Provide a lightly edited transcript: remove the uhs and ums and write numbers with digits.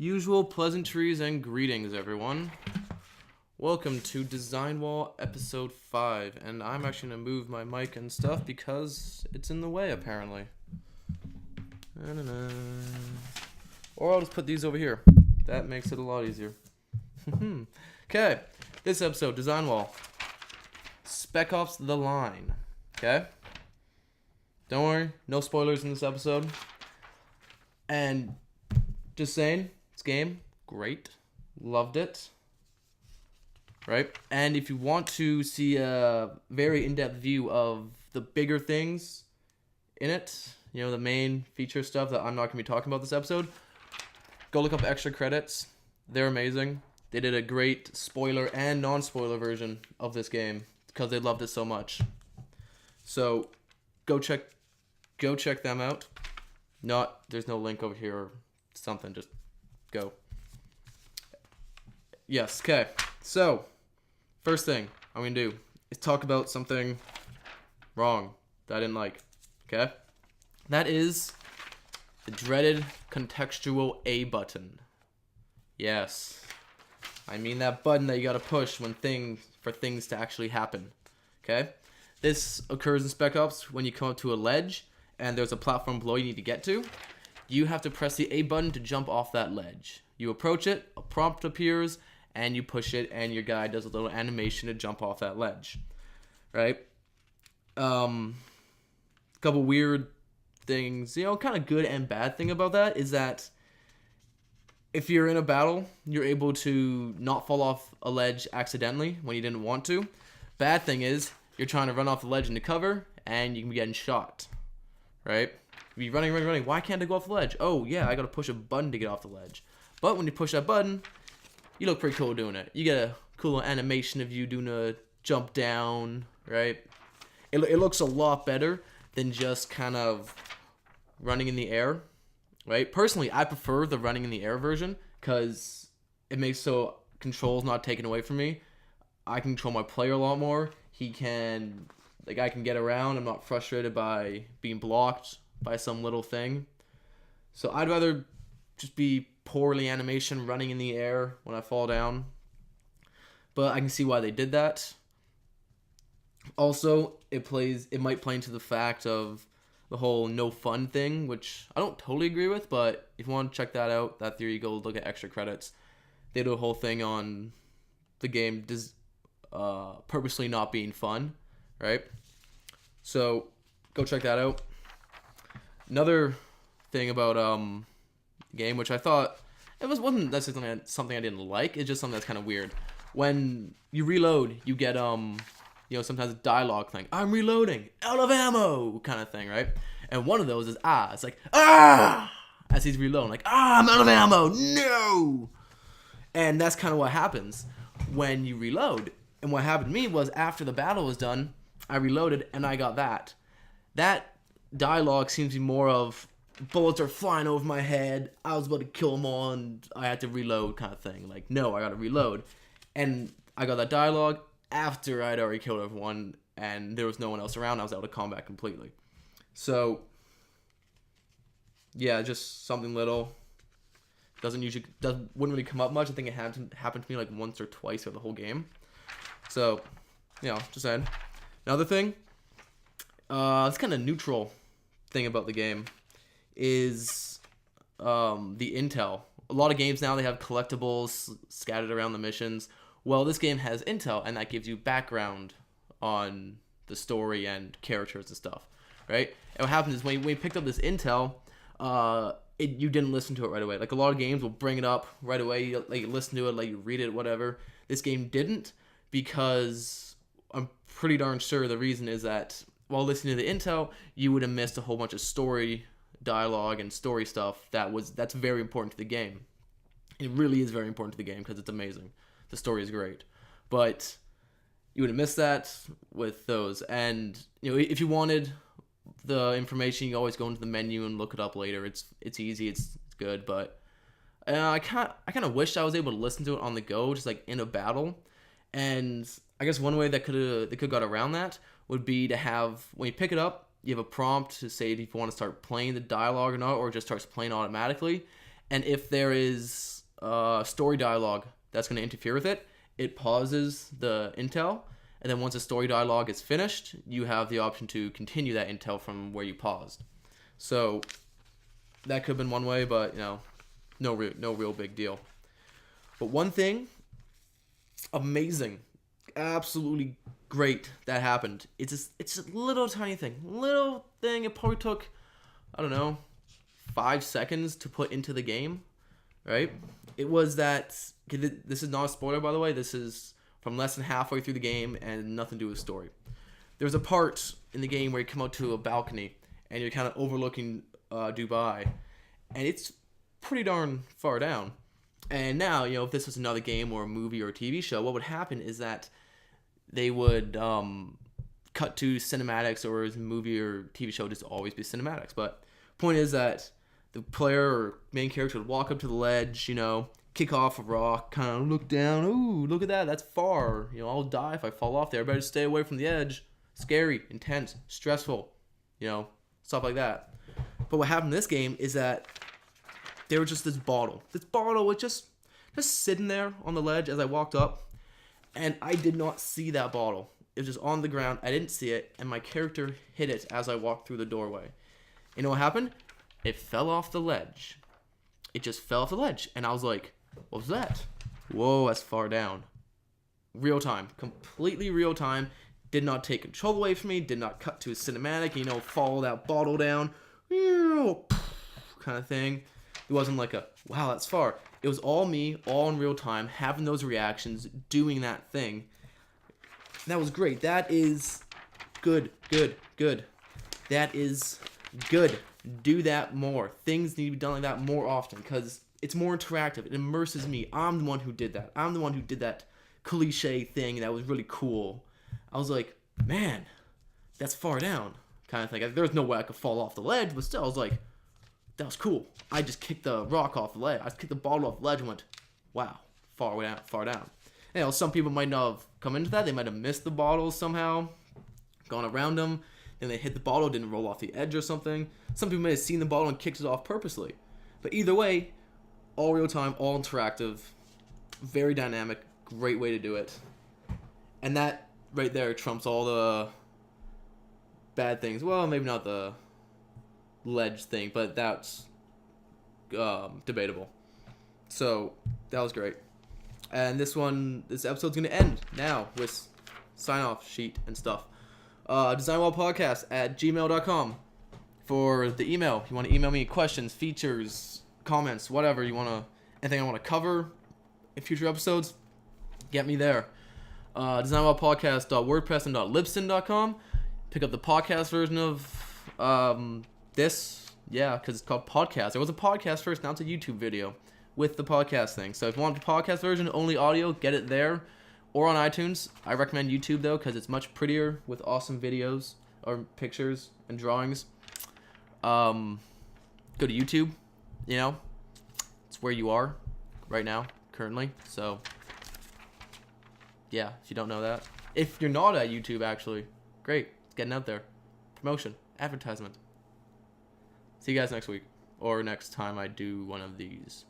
Usual pleasantries and greetings, everyone. Welcome to Design Wall Episode 5, and I'm actually going to move my mic and stuff because it's in the way, apparently. Or I'll just put these over here. That makes it a lot easier. Okay, this episode, Design Wall. Spec Ops The Line. Okay? Don't worry, no spoilers in this episode. And just saying, this game, great. Loved it. Right? And if you want to see a very in-depth view of the bigger things in it, you know, the main feature stuff that I'm not going to be talking about this episode, go look up extra credits. They're amazing. They did a great spoiler and non-spoiler version of this game because they loved it so much. So, go check them out. There's no link over here or something, just go. Yes, okay. So, first thing I'm going to do is talk about something wrong that I didn't like, okay? That is the dreaded contextual A button. Yes. I mean that button that you gotta push for things to actually happen, okay? This occurs in Spec Ops when you come up to a ledge and there's a platform below you need to get to. You have to press the A button to jump off that ledge. You approach it, a prompt appears, and you push it, and your guy does a little animation to jump off that ledge, right? Couple weird things, kind of good and bad thing about that is that if you're in a battle, you're able to not fall off a ledge accidentally when you didn't want to. Bad thing is, you're trying to run off the ledge into cover, and you can be getting shot, right? You're running. Why can't I go off the ledge? Oh, yeah, I gotta push a button to get off the ledge. But when you push that button, you look pretty cool doing it. You get a cool animation of you doing a jump down, right? It looks a lot better than just kind of running in the air, right? Personally, I prefer the running in the air version because it makes so control's not taken away from me. I can control my player a lot more. I can get around. I'm not frustrated by being blocked by some little thing. So I'd rather just be poorly animation running in the air when I fall down. But I can see why they did that. Also, it might play into the fact of the whole no fun thing, which I don't totally agree with, but if you want to check that out, that theory, go look at extra credits. They do a whole thing on the game purposely not being fun, right? So, go check that out. Another thing about the game, which I thought wasn't necessarily something I didn't like. It's just something that's kind of weird. When you reload, you get sometimes a dialogue thing. I'm reloading, out of ammo, kind of thing, right? And one of those is It's like as he's reloading, like I'm out of ammo, no. And that's kind of what happens when you reload. And what happened to me was after the battle was done, I reloaded and I got that. That dialogue seems to be more of bullets are flying over my head. I was about to kill them all and I had to reload kind of thing. Like, no, I got to reload. And I got that dialogue after I'd already killed everyone and there was no one else around. I was out of combat completely. So, yeah, just something little. Wouldn't really come up much. I think it happened to me like once or twice over the whole game. So, just saying. Another thing, it's kind of neutral thing about the game is the intel. A lot of games now, they have collectibles scattered around the missions. Well, this game has intel, and that gives you background on the story and characters and stuff, right? And what happens is when you picked up this intel, you didn't listen to it right away. Like, a lot of games will bring it up right away, you listen to it, you read it, whatever. This game didn't, because I'm pretty darn sure the reason is that while listening to the intel, you would have missed a whole bunch of story dialogue and story stuff that's very important to the game. It really is very important to the game because it's amazing. The story is great. But you would have missed that with those. And if you wanted the information, you always go into the menu and look it up later. It's easy, it's good, but I kind of wish I was able to listen to it on the go, just like in a battle. And I guess one way they could have got around that would be to have, when you pick it up, you have a prompt to say if you want to start playing the dialogue or not, or it just starts playing automatically. And if there is story dialogue that's going to interfere with it, it pauses the intel. And then once the story dialogue is finished, you have the option to continue that intel from where you paused. So that could have been one way, but no real big deal. But one thing, amazing, absolutely great that happened. It's a little tiny thing. It probably took, I don't know, 5 seconds to put into the game, right? It was that, this is not a spoiler, by the way. This is from less than halfway through the game and nothing to do with story. There's a part in the game where you come out to a balcony and you're kind of overlooking Dubai, and it's pretty darn far down. And now, if this was another game or a movie or a TV show, what would happen is that they would cut to cinematics, or a movie or TV show would just always be cinematics. But point is that the player or main character would walk up to the ledge, kick off a rock, kind of look down. Ooh, look at that. That's far. I'll die if I fall off there. I better stay away from the edge. Scary, intense, stressful, stuff like that. But what happened in this game is that there was just this bottle. This bottle was just sitting there on the ledge as I walked up. And I did not see that bottle. It was just on the ground. I didn't see it. And my character hit it as I walked through the doorway. You know what happened? It fell off the ledge. It just fell off the ledge. And I was like, what was that? Whoa, that's far down. Real time. Completely real time. Did not take control away from me. Did not cut to a cinematic, follow that bottle down. Kind of thing. It wasn't like a, wow, that's far. It was all me, all in real time, having those reactions, doing that thing. That was great. That is good. That is good. Do that more. Things need to be done like that more often because it's more interactive. It immerses me. I'm the one who did that. I'm the one who did that cliche thing that was really cool. I was like, man, that's far down kind of thing. There's no way I could fall off the ledge, but still, I was like, that was cool. I just kicked the rock off the ledge. I kicked the bottle off the ledge and went, wow, far down. Some people might not have come into that. They might have missed the bottle somehow, gone around them, and they hit the bottle, didn't roll off the edge or something. Some people may have seen the bottle and kicked it off purposely. But either way, all real time, all interactive, very dynamic, great way to do it. And that right there trumps all the bad things. Well, maybe not the ledge thing, but that's debatable. So that was great. And this episode's gonna end now with sign off sheet and stuff. designwallpodcast@gmail.com for the email. If you want to email me questions, features, comments, whatever you want to, anything I want to cover in future episodes, get me there. designwallpodcast.wordpress and .libsyn.com. Pick up the podcast version of this, because it's called podcast. It was a podcast first, now it's a YouTube video with the podcast thing. So if you want the podcast version, only audio, get it there or on iTunes. I recommend YouTube though because it's much prettier with awesome videos or pictures and drawings. Go to YouTube, it's where you are right now, currently. So yeah, if you don't know that. If you're not at YouTube, actually, great. It's getting out there. Promotion, advertisement. See you guys next week or next time I do one of these.